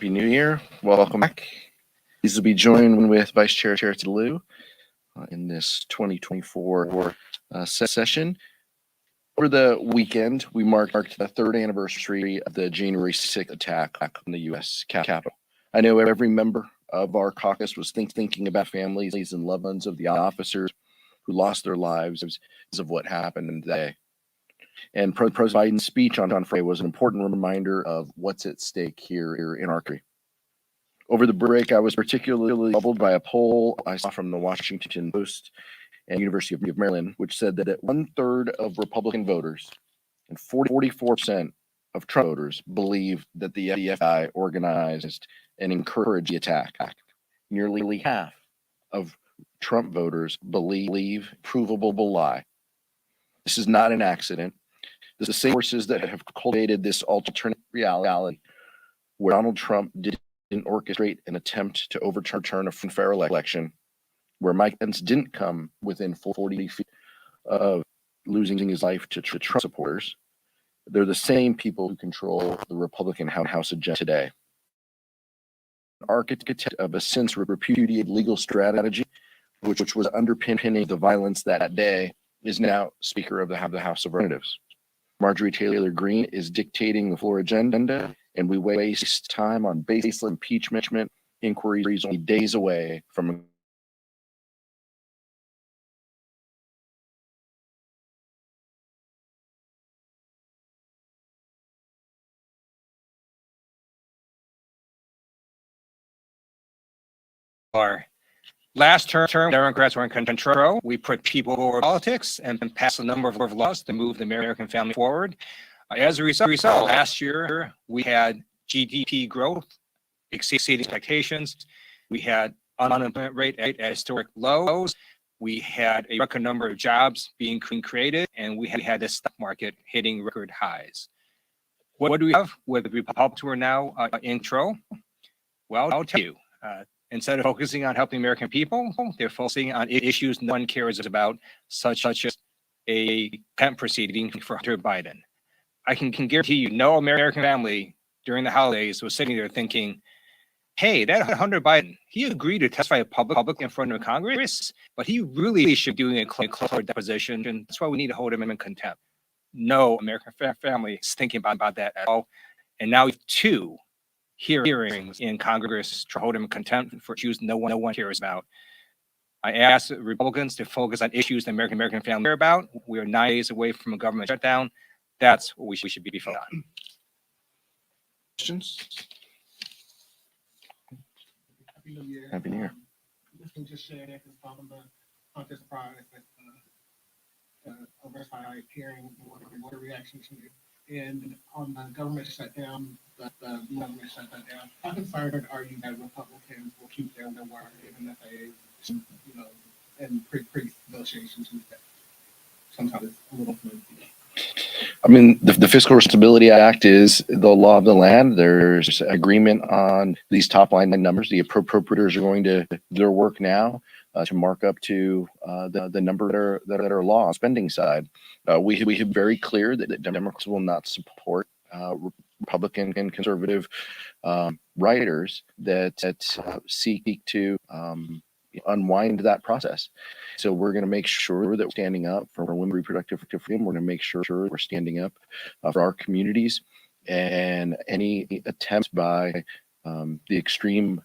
Happy New Year. Welcome back. These will be joined with Vice Chair Lieu in this 2024 session. Over the weekend, we marked the third anniversary of the January 6th attack on the U.S. Capitol. I know every member of our caucus was thinking about families and loved ones of the officers who lost their lives because of what happened that day. And President Biden's speech on Friday was an important reminder of what's at stake here in our country. Over the break, I was particularly troubled by a poll I saw from the Washington Post and University of Maryland, which said that 1/3 of Republican voters and 44% of Trump voters believe that the FBI organized and encouraged the attack. Nearly half of Trump voters believe provable lie. This is not an accident. The same forces that have cultivated this alternate reality where Donald Trump didn't orchestrate an attempt to overturn a fair election, where Mike Pence didn't come within 40 feet of losing his life to Trump supporters. They're the same people who control the Republican House agenda today. Architect of a since repudiated legal strategy, which was underpinning the violence that day, is now Speaker of the House of Representatives. Marjorie Taylor Greene is dictating the floor agenda, and we waste time on baseless impeachment inquiries only days away from our last term, Democrats were in control. We put people over politics and passed a number of laws to move the American family forward. As a result, last year we had GDP growth exceeding expectations. We had unemployment rate at historic lows. We had a record number of jobs being created, and we had the stock market hitting record highs. What do we have with the Republicans who are now in control? Well, I'll tell you. Instead of focusing on helping American people, they're focusing on issues no one cares about, such as a patent proceeding for Hunter Biden. I can guarantee you no American family during the holidays was sitting there thinking, hey, that Hunter Biden, he agreed to testify publicly in front of Congress, but he really should be doing a closer deposition, and that's why we need to hold him in contempt. No American family is thinking about that at all. And now we have two hearings in Congress to hold him in contempt for issues no one cares about. I asked Republicans to focus on issues the American family care about. We are 9 days away from a government shutdown. That's what we should be focused on. Questions? Happy New Year. Happy New Year. This can just share that following the contest prize that arrest by hearing what a reaction to it. And on the government shutdown, the government shut that down. How concerned are you that Republicans will keep their word, even if they, and pre-negotiations with that? Sometimes it's a little flimsy. I mean, the Fiscal Responsibility Act is the law of the land. There's agreement on these top line numbers. The appropriators are going to do their work now to mark up to the number that are law on spending side. We have very clear that Democrats will not support Republican and conservative writers that seek to unwind that process. So we're going to make sure that we're standing up for women's reproductive freedom. We're going to make sure we're standing up for our communities, and any attempts by the extreme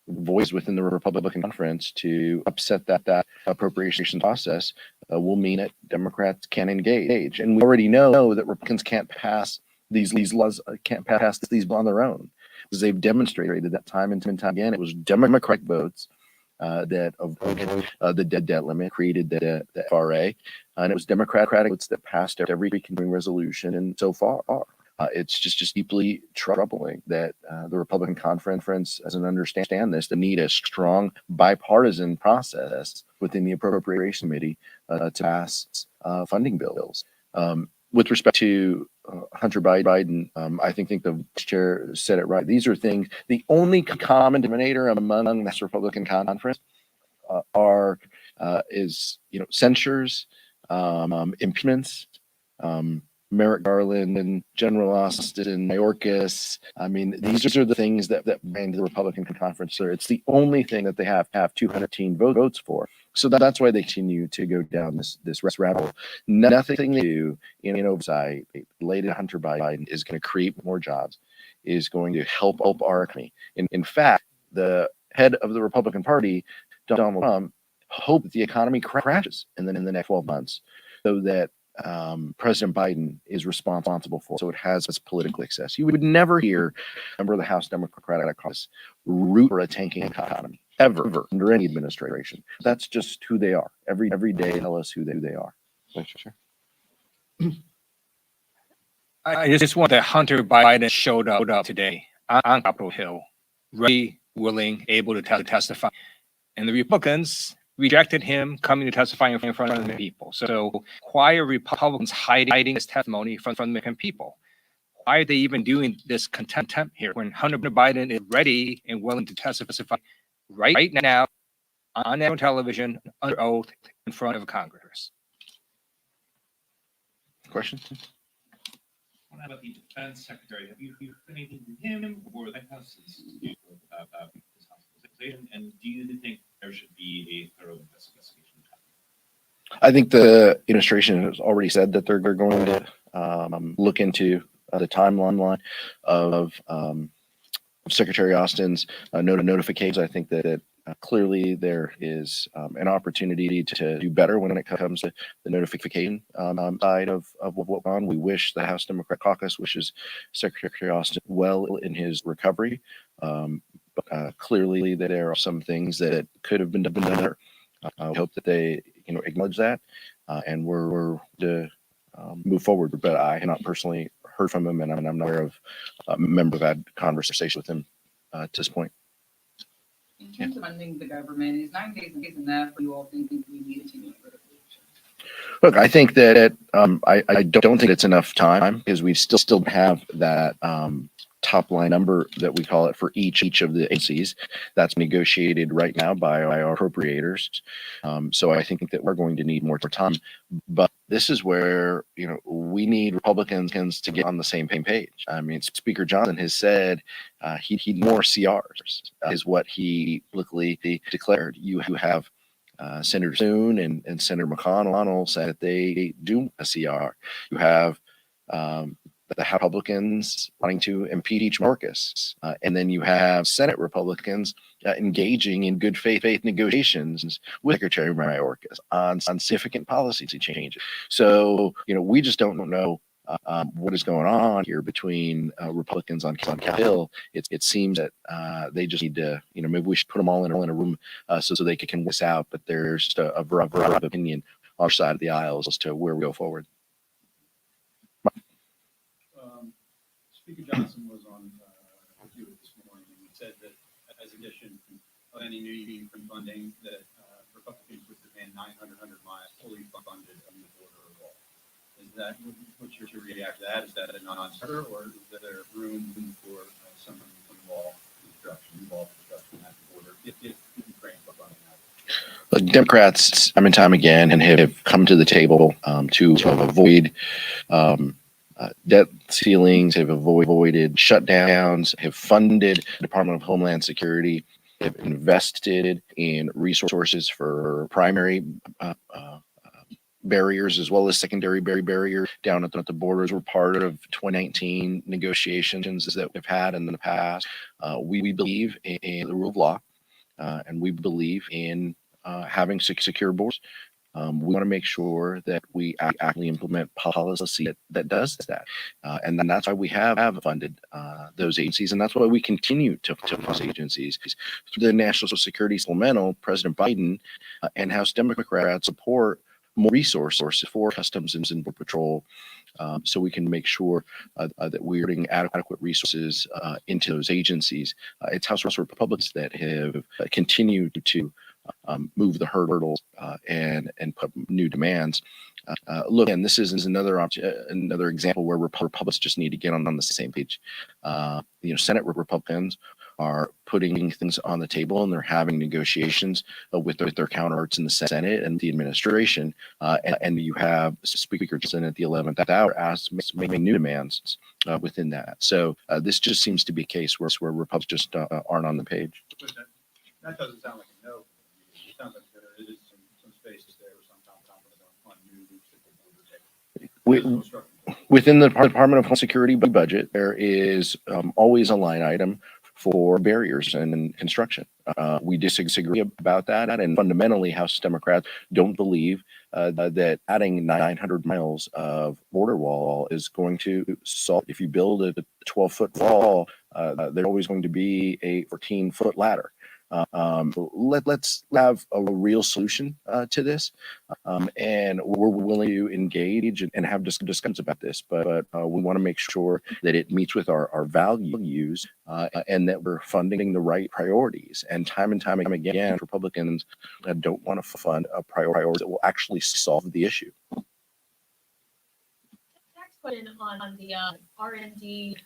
voice within the Republican conference to upset that appropriation process will mean that Democrats can engage. And we already know that Republicans can't pass these laws, can't pass these on their own, because they've demonstrated that time and time again. It was Democratic votes that avoided the debt limit, created the FRA, and it was Democratic votes that passed every continuing resolution. And so far, it's just deeply troubling that the Republican conference doesn't understand this. They need a strong bipartisan process within the Appropriation Committee to pass funding bills. With respect to Hunter Biden, I think the chair said it right. These are things, the only common denominator among this Republican conference is censures, impeachments, Merrick Garland and General Austin and Mayorkas. I mean, these are the things that bind the Republican conference. It's the only thing that they have 218 votes for. So that's why they continue to go down this rabbit hole. Nothing they do in oversight related to Hunter Biden is going to create more jobs, is going to help our economy. In fact, the head of the Republican Party, Donald Trump, hoped that the economy crashes in the next 12 months so that President Biden is responsible for. So it has its political success. You would never hear a member of the House Democratic Caucus root for a tanking economy ever under any administration. That's just who they are. Every day tell us who they are. Sure. I just want that Hunter Biden showed up today on Capitol Hill, ready, willing, able to testify. And the Republicans rejected him coming to testify in front of the people. So why are Republicans hiding this testimony from the American people? Why are they even doing this contempt here when Hunter Biden is ready and willing to testify right now on national television under oath in front of Congress? Question? What about the defense secretary? Have you heard anything from him or the White House about this hospitalization? And do you think there should be a thorough investigation? I think the administration has already said that they're going to look into the timeline of Secretary Austin's notifications. I think that clearly there is an opportunity to do better when it comes to the notification side of what went on. We wish the House Democrat Caucus wishes Secretary Austin well in his recovery. But clearly there are some things that could have been done better. We hope that they acknowledge that, and we're to move forward. But I have not personally heard from him, and I'm not aware of a member who had conversation with him to this point. In terms of funding the government, is 9 days enough, or you all think we need to do it? Look, I think that I don't think it's enough time because we still have that top line number that we call it for each of the agencies that's negotiated right now by our appropriators. So I think that we're going to need more time. But this is where we need Republicans to get on the same page. I mean, Speaker Johnson has said he more CRs is what he publicly declared. You have Senator Soon and Senator McConnell said that they do a CR. You have the House Republicans wanting to impeach Marcus. And then you have Senate Republicans engaging in good faith negotiations with Secretary Mayorkas on significant policy changes. So, we just don't know what is going on here between Republicans on Capitol Hill. It seems that they just need to, maybe we should put them all in a room so they can this out. But there's just a variety of opinion on our side of the aisles as to where we go forward. Speaker Johnson was on Lieu this morning, and he said that as addition of any new funding, that Republicans would demand 900 miles fully funded on the border wall. Is that what's your reaction to that? Is that a non-starter, or is there room for some wall construction at the border if Ukraine is funding that? Look, Democrats, time and time again, and have come to the table to avoid debt ceilings, have avoided shutdowns, have funded the Department of Homeland Security, have invested in resources for primary barriers as well as secondary barriers down at the borders. We're part of 2019 negotiations that we've had in the past. We believe in the rule of law, and we believe in having secure borders. We want to make sure that we actually implement policy that does that. And then that's why we have funded those agencies. And that's why we continue to fund those agencies. Through the National Security Supplemental, President Biden and House Democrats support more resources for Customs and Border Patrol so we can make sure that we're putting adequate resources into those agencies. It's House Republicans that have continued to move the hurdles and put new demands. Look, and this is another example where Republicans just need to get on the same page. Senate Republicans are putting things on the table, and they're having negotiations with their counterparts in the Senate and the administration. And you have Speaker Johnson at the 11th hour making new demands within that. So this just seems to be a case where Republicans just aren't on the page. But that doesn't sound like a no. It sounds like there is some space there or some confidence on new routes that the border takes. Within the Department of Homeland Security budget, there is always a line item for barriers and construction. We disagree about that, and fundamentally, House Democrats don't believe that adding 900 miles of border wall is going to solve. If you build a 12-foot wall, there's always going to be a 14-foot ladder. Let's have a real solution to this, and we're willing to engage and have discussions about this, but we want to make sure that it meets with our values and that we're funding the right priorities. And time again, Republicans don't want to fund a priority that will actually solve the issue. Question on the R&D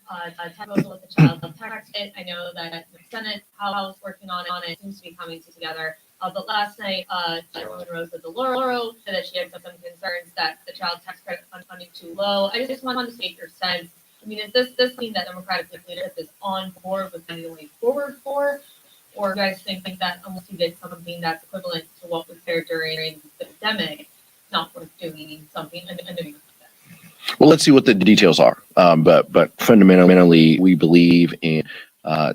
proposal with the child tax hit. I know that the Senate House working on it seems to be coming together. But last night, Chairwoman Rosa DeLauro said that she had some concerns that the child tax credit funding too low. I just wanted to get your sense. I mean, is this mean that Democratic leadership is on board with finding a way forward for, or do you guys think that unless you did something that's equivalent to what was there during the pandemic, it's not worth doing something? Well, let's see what the details are. But fundamentally, we believe in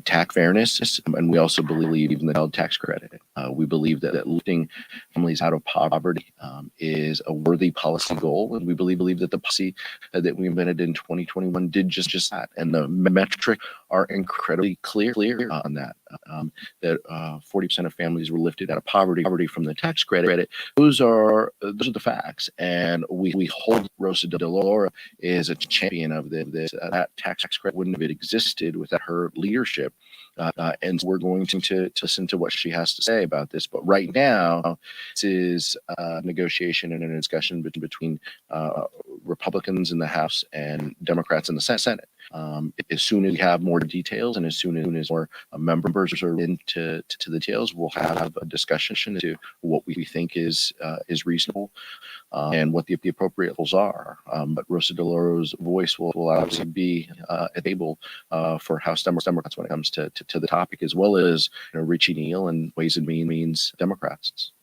tax fairness, and we also believe in the child tax credit. We believe that lifting families out of poverty is a worthy policy goal, and we believe that the policy that we implemented in 2021 did just that. And the metrics are incredibly clear on that. That 40% of families were lifted out of poverty from the tax credit. Those are the facts, and we hold Rosa DeLauro is a champion of this. That tax credit wouldn't have existed without her leadership. And so we're going to listen to what she has to say about this. But right now, this is a negotiation and a discussion between Republicans in the House and Democrats in the Senate. As soon as we have more details and as soon as more members are into the details, we'll have a discussion to what we think is reasonable and what the appropriate rules are. But Rosa DeLauro's voice will obviously be at the table for House Democrats when it comes to the topic, as well as Richie Neal and Ways and Means Democrats.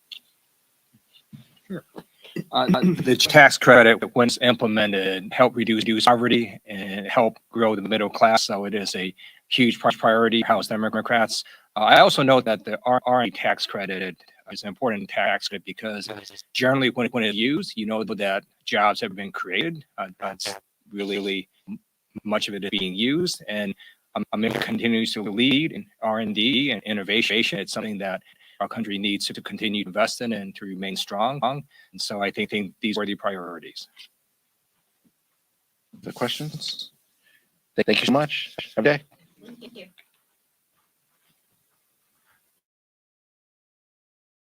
Sure. The tax credit, once implemented, help reduce poverty and help grow the middle class. So it is a huge priority for House Democrats. I also note that the R&D tax credit is an important tax credit because generally when it's used, you know that jobs have been created. That's really much of it is being used, and America continues to lead in R&D and innovation. It's something that our country needs to continue to invest in and to remain strong. And so I think these are the priorities. The questions? Thank you so much. Have a good day.